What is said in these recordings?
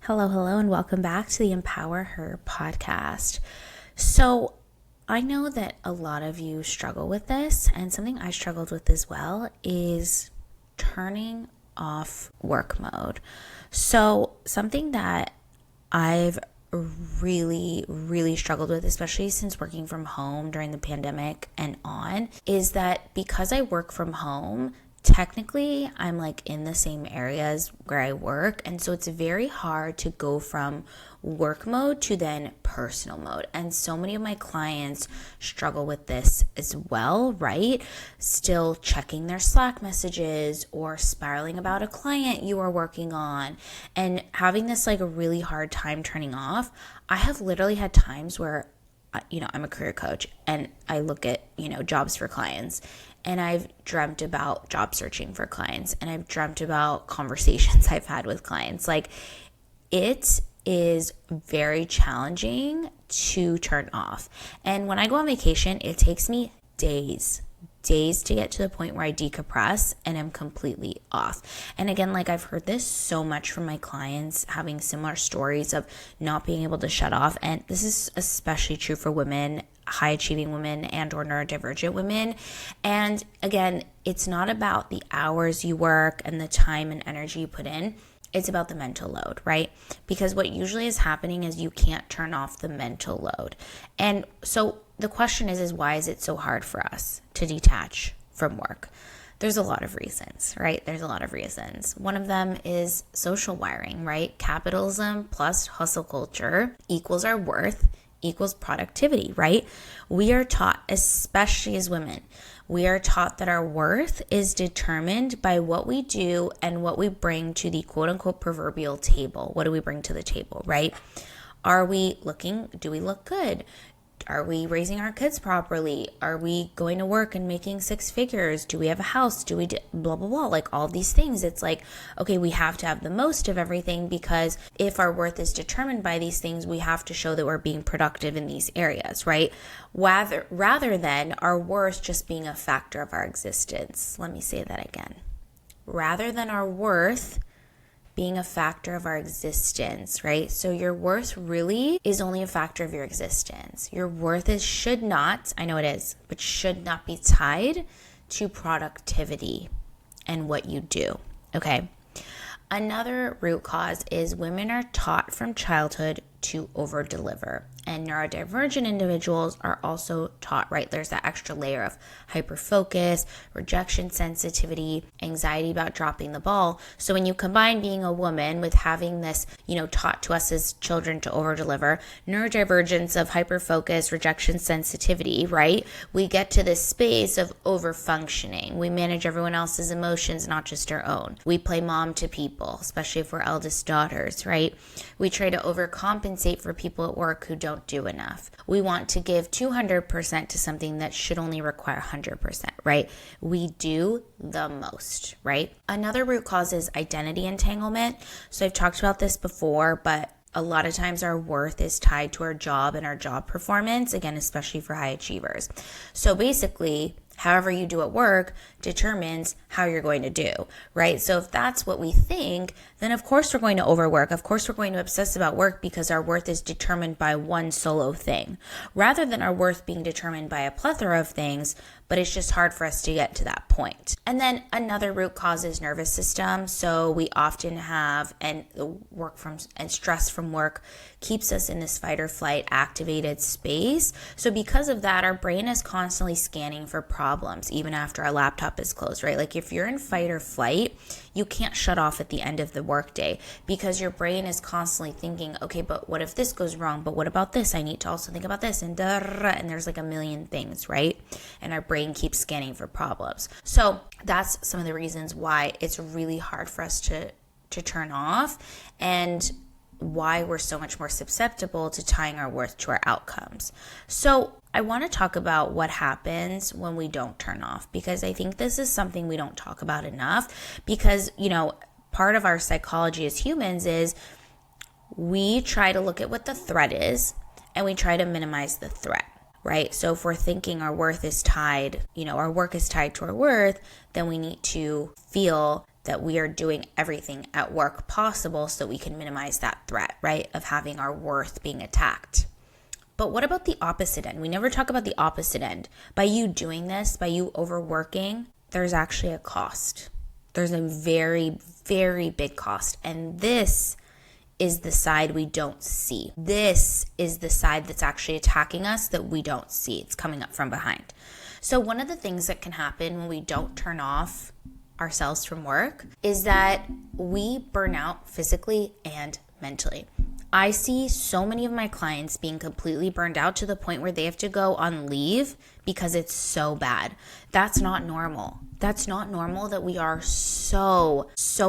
Hello, and welcome back to the Empower Her podcast. So, I know that a lot of you struggle with this, and something I struggled with as well is turning off work mode. So, something that I've really struggled with, especially since working from home during the pandemic and on, is that because I work from home, technically I'm like in the same areas where I work, and so it's very hard to go from work mode to then personal mode. And so many of my clients struggle with this as well, right? Still checking their Slack messages or spiraling about a client you are working on and having this like a really hard time turning off. I have literally had times where I'm a career coach and I look at, jobs for clients, and I've dreamt about job searching for clients, and I've dreamt about conversations I've had with clients. Like, it is very challenging to turn off. And when I go on vacation, it takes me days to get to the point where I decompress and I'm completely off. And again, like I've heard this so much from my clients having similar stories of not being able to shut off. And this is especially true for women, high achieving women and or neurodivergent women. And again, it's not about the hours you work and the time and energy you put in. It's about the mental load, right? Because what usually is happening is you can't turn off the mental load. And so the question is why is it so hard for us to detach from work? There's a lot of reasons, right? There's a lot of reasons. One of them is social wiring, right? Capitalism plus hustle culture equals our worth equals productivity, right? We are taught, especially as women, we are taught that our worth is determined by what we do and what we bring to the quote unquote proverbial table. What do we bring to the table, right? Do we look good? Are we raising our kids properly? Are we going to work and making six figures? Do we have a house? Do we blah, blah, blah, like all these things. It's like, okay, we have to have the most of everything, because if our worth is determined by these things, we have to show that we're being productive in these areas, right? Rather than our worth just being a factor of our existence. Let me say that again. Rather than our worth being a factor of our existence, right? So your worth really is only a factor of your existence. Your worth should not be tied to productivity and what you do, okay? Another root cause is women are taught from childhood to over-deliver. And neurodivergent individuals are also taught, right? There's that extra layer of hyperfocus, rejection sensitivity, anxiety about dropping the ball. So when you combine being a woman with having this, taught to us as children to over-deliver, neurodivergence of hyperfocus, rejection sensitivity, right? We get to this space of over-functioning. We manage everyone else's emotions, not just our own. We play mom to people, especially if we're eldest daughters, right? We try to overcompensate for people at work who don't do enough. We want to give 200% to something that should only require 100%, right? We do the most, right? Another root cause is identity entanglement. So I've talked about this before, but a lot of times our worth is tied to our job and our job performance, again, especially for high achievers. So basically, however you do at work determines how you're going to do, right? So if that's what we think, then of course we're going to overwork. Of course we're going to obsess about work because our worth is determined by one solo thing, rather than our worth being determined by a plethora of things, but it's just hard for us to get to that point. And then another root cause is nervous system. So we often have, and stress from work keeps us in this fight or flight activated space. So because of that, our brain is constantly scanning for problems, even after our laptop is closed, right? Like if you're in fight or flight, you can't shut off at the end of the workday because your brain is constantly thinking, okay, but what if this goes wrong? But what about this? I need to also think about this, and there's like a million things, right? And our brain keeps scanning for problems. So that's some of the reasons why it's really hard for us to turn off, and why we're so much more susceptible to tying our worth to our outcomes. So I want to talk about what happens when we don't turn off, because I think this is something we don't talk about enough, because, part of our psychology as humans is we try to look at what the threat is and we try to minimize the threat, right? So if we're thinking our worth is tied, our work is tied to our worth, then we need to feel that we are doing everything at work possible so we can minimize that threat, right, of having our worth being attacked. But what about the opposite end? We never talk about the opposite end. By you doing this, by you overworking, there's actually a cost. There's a very, very big cost. And this is the side we don't see. This is the side that's actually attacking us that we don't see. It's coming up from behind. So one of the things that can happen when we don't turn off ourselves from work is that we burn out physically and mentally. I see so many of my clients being completely burned out to the point where they have to go on leave because it's so bad. That's not normal. That's not normal that we are so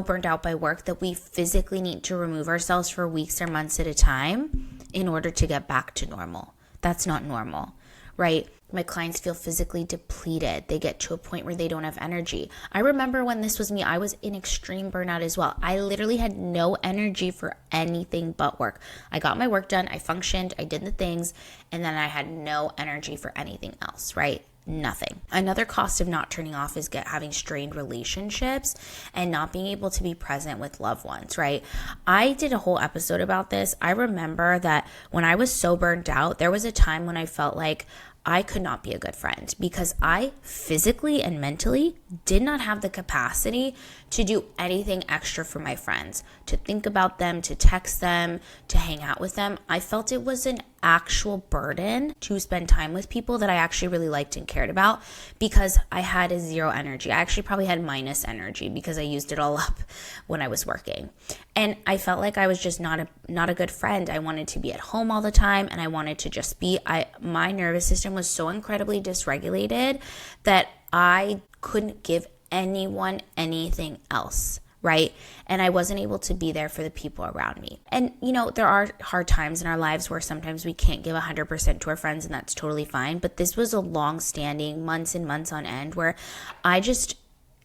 burned out by work that we physically need to remove ourselves for weeks or months at a time in order to get back to normal. That's not normal, right? My clients feel physically depleted. They get to a point where they don't have energy. I remember when this was me, I was in extreme burnout as well. I literally had no energy for anything but work. I got my work done, I functioned, I did the things, and then I had no energy for anything else, right? Nothing. Another cost of not turning off is having strained relationships and not being able to be present with loved ones, right? I did a whole episode about this. I remember that when I was so burned out, there was a time when I felt like I could not be a good friend because I physically and mentally did not have the capacity to do anything extra for my friends, to think about them, to text them, to hang out with them. I felt it was an actual burden to spend time with people that I actually really liked and cared about because I had a zero energy. I actually probably had minus energy because I used it all up when I was working. And I felt like I was just not a good friend. I wanted to be at home all the time and I wanted to just be, my nervous system was so incredibly dysregulated that I couldn't give anyone anything else, right? And I wasn't able to be there for the people around me. And, there are hard times in our lives where sometimes we can't give 100% to our friends, and that's totally fine. But this was a long-standing, months and months on end, where I just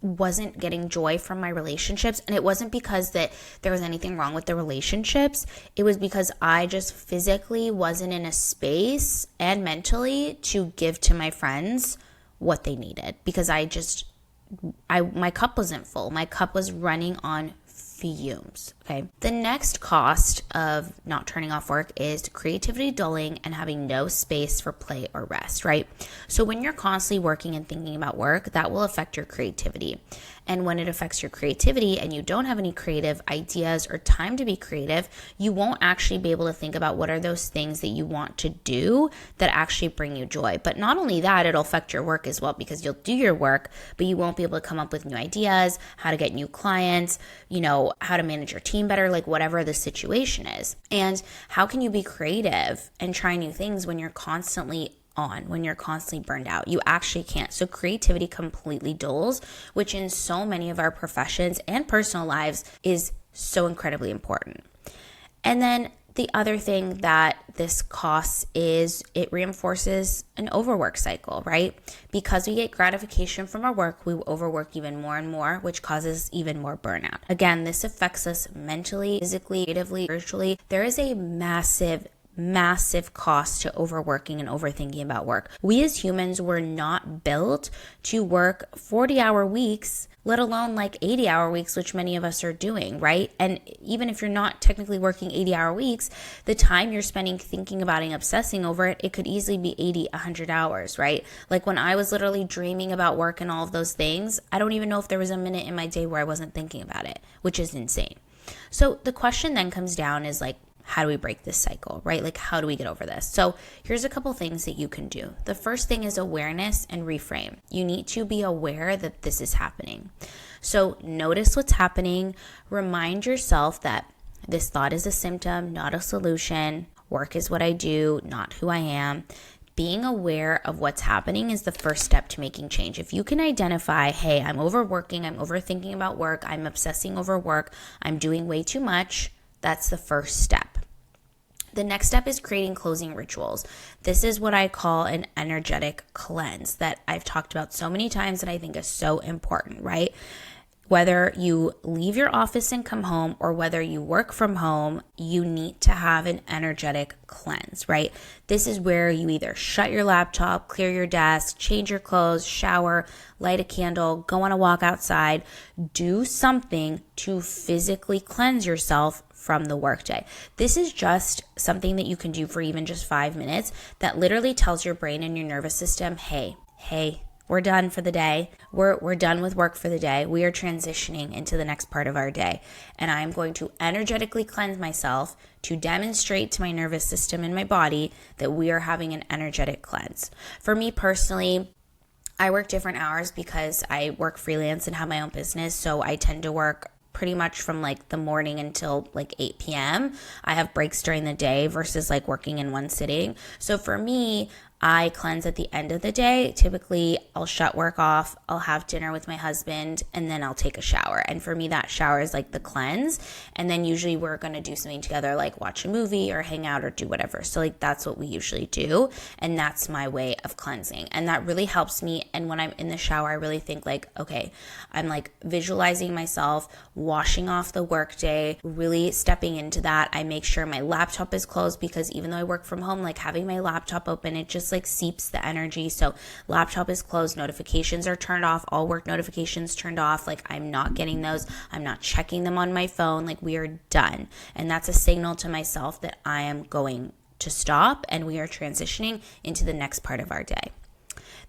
wasn't getting joy from my relationships. And it wasn't because that there was anything wrong with the relationships. It was because I just physically wasn't in a space and mentally to give to my friends what they needed because my cup wasn't full. My cup was running on fumes, okay? The next cost of not turning off work is creativity dulling and having no space for play or rest, right? So when you're constantly working and thinking about work, that will affect your creativity. And when it affects your creativity and you don't have any creative ideas or time to be creative, you won't actually be able to think about what are those things that you want to do that actually bring you joy. But not only that, it'll affect your work as well because you'll do your work, but you won't be able to come up with new ideas, how to get new clients, how to manage your team better, like whatever the situation is. And how can you be creative and try new things when you're constantly burned out? You actually can't. So creativity completely dulls, which in so many of our professions and personal lives is so incredibly important. And then the other thing that this costs is it reinforces an overwork cycle, right? Because we get gratification from our work, we overwork even more and more, which causes even more burnout. Again, this affects us mentally, physically, creatively, spiritually. There is a massive cost to overworking and overthinking about work. We as humans were not built to work 40-hour weeks, let alone like 80-hour weeks, which many of us are doing, right? And even if you're not technically working 80-hour weeks, the time you're spending thinking about and obsessing over it, it could easily be 80, 100 hours, right? Like when I was literally dreaming about work and all of those things, I don't even know if there was a minute in my day where I wasn't thinking about it, which is insane. So the question then comes down is like, how do we break this cycle, right? Like, how do we get over this? So here's a couple things that you can do. The first thing is awareness and reframe. You need to be aware that this is happening. So notice what's happening. Remind yourself that this thought is a symptom, not a solution. Work is what I do, not who I am. Being aware of what's happening is the first step to making change. If you can identify, hey, I'm overworking, I'm overthinking about work, I'm obsessing over work, I'm doing way too much, that's the first step. The next step is creating closing rituals. This is what I call an energetic cleanse that I've talked about so many times and I think is so important, right? Whether you leave your office and come home or whether you work from home, you need to have an energetic cleanse, right? This is where you either shut your laptop, clear your desk, change your clothes, shower, light a candle, go on a walk outside, do something to physically cleanse yourself from the workday. This is just something that you can do for even just 5 minutes that literally tells your brain and your nervous system, hey, we're done for the day. We're done with work for the day. We are transitioning into the next part of our day. And I'm going to energetically cleanse myself to demonstrate to my nervous system and my body that we are having an energetic cleanse. For me personally, I work different hours because I work freelance and have my own business. So I tend to work pretty much from like the morning until like 8 p.m. I have breaks during the day versus like working in one sitting. So for me, I cleanse at the end of the day. Typically, I'll shut work off, I'll have dinner with my husband, and then I'll take a shower. And for me, that shower is like the cleanse. And then usually we're going to do something together, like watch a movie or hang out or do whatever. So like that's what we usually do. And that's my way of cleansing. And that really helps me. And when I'm in the shower, I really think like, okay, I'm like visualizing myself, washing off the workday, really stepping into that. I make sure my laptop is closed because even though I work from home, like having my laptop open, it just like seeps the energy. So laptop is closed, notifications are turned off, all work notifications turned off. Like I'm not getting those. I'm not checking them on my phone. Like we are done. And that's a signal to myself that I am going to stop and we are transitioning into the next part of our day.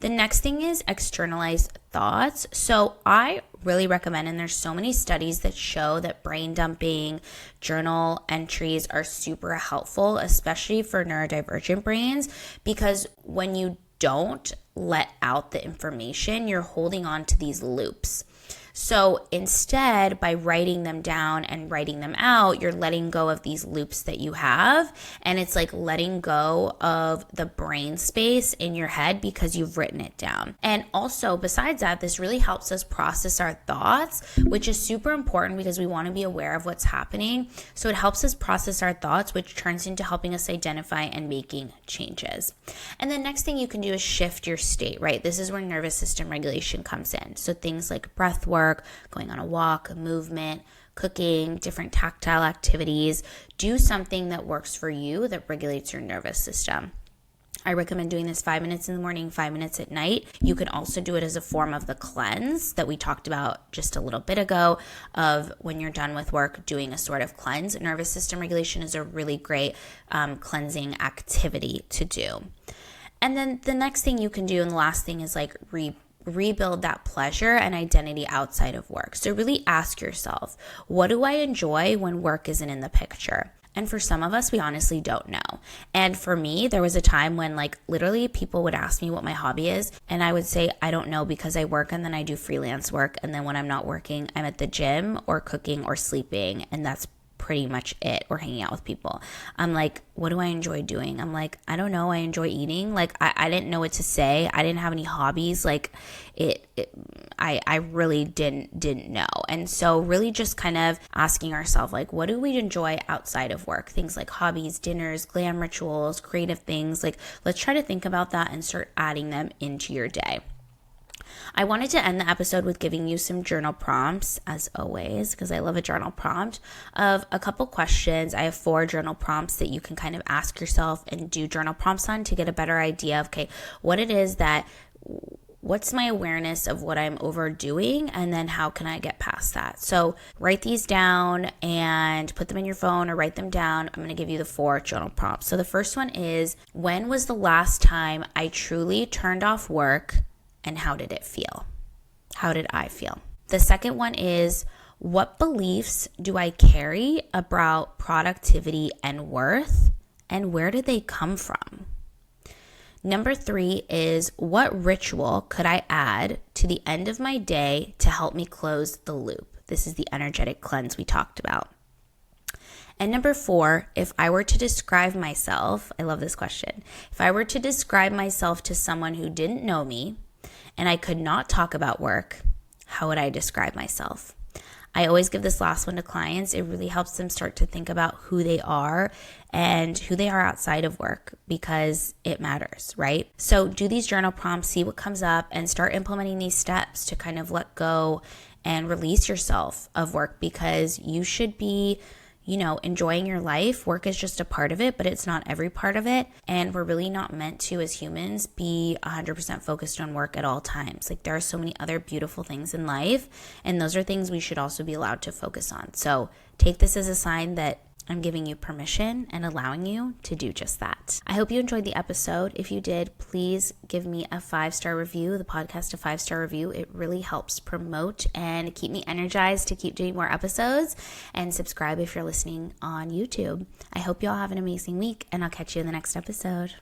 The next thing is externalize thoughts. So I really recommend, and there's so many studies that show that brain dumping, journal entries are super helpful, especially for neurodivergent brains, because when you don't let out the information, you're holding on to these loops. So instead, by writing them down and writing them out, you're letting go of these loops that you have. And it's like letting go of the brain space in your head because you've written it down. And also, besides that, this really helps us process our thoughts, which is super important because we want to be aware of what's happening. So it helps us process our thoughts, which turns into helping us identify and making changes. And the next thing you can do is shift your state, right? This is where nervous system regulation comes in. So things like breath work, going on a walk, movement, cooking, different tactile activities. Do something that works for you that regulates your nervous system. I recommend doing this 5 minutes in the morning, 5 minutes at night. You can also do it as a form of the cleanse that we talked about just a little bit ago, of when you're done with work, doing a sort of cleanse. Nervous system regulation is a really great cleansing activity to do. And then the next thing you can do, and the last thing, is like rebuild that pleasure and identity outside of work. So really ask yourself, what do I enjoy when work isn't in the picture? And for some of us, we honestly don't know. And for me, there was a time when like literally people would ask me what my hobby is. And I would say, I don't know, because I work and then I do freelance work. And then when I'm not working, I'm at the gym or cooking or sleeping. And that's pretty much it, or hanging out with people. I'm like, what do I enjoy doing? I'm like, I don't know. I enjoy eating. Like, I didn't know what to say. I didn't have any hobbies. Like I really didn't know. And so really just kind of asking ourselves, like, what do we enjoy outside of work? Things like hobbies, dinners, glam rituals, creative things. Like, let's try to think about that and start adding them into your day. I wanted to end the episode with giving you some journal prompts, as always, because I love a journal prompt, of a couple questions. I have 4 journal prompts that you can kind of ask yourself and do journal prompts on to get a better idea of, okay, what's my awareness of what I'm overdoing, and then how can I get past that? So write these down and put them in your phone or write them down. I'm going to give you the 4 journal prompts. So the first one is, when was the last time I truly turned off work? And how did it feel? How did I feel? The second one is, what beliefs do I carry about productivity and worth? And where did they come from? Number 3 is, what ritual could I add to the end of my day to help me close the loop? This is the energetic cleanse we talked about. And number 4, if I were to describe myself, I love this question. If I were to describe myself to someone who didn't know me, and I could not talk about work, how would I describe myself? I always give this last one to clients. It really helps them start to think about who they are and who they are outside of work, because it matters, right? So do these journal prompts, see what comes up, and start implementing these steps to kind of let go and release yourself of work, because you should be, enjoying your life. Work is just a part of it, but it's not every part of it. And we're really not meant to, as humans, be 100% focused on work at all times. Like, there are so many other beautiful things in life, and those are things we should also be allowed to focus on. So take this as a sign that I'm giving you permission and allowing you to do just that. I hope you enjoyed the episode. If you did, please give me a 5-star review, the podcast a 5-star review. It really helps promote and keep me energized to keep doing more episodes. And subscribe if you're listening on YouTube. I hope you all have an amazing week, and I'll catch you in the next episode.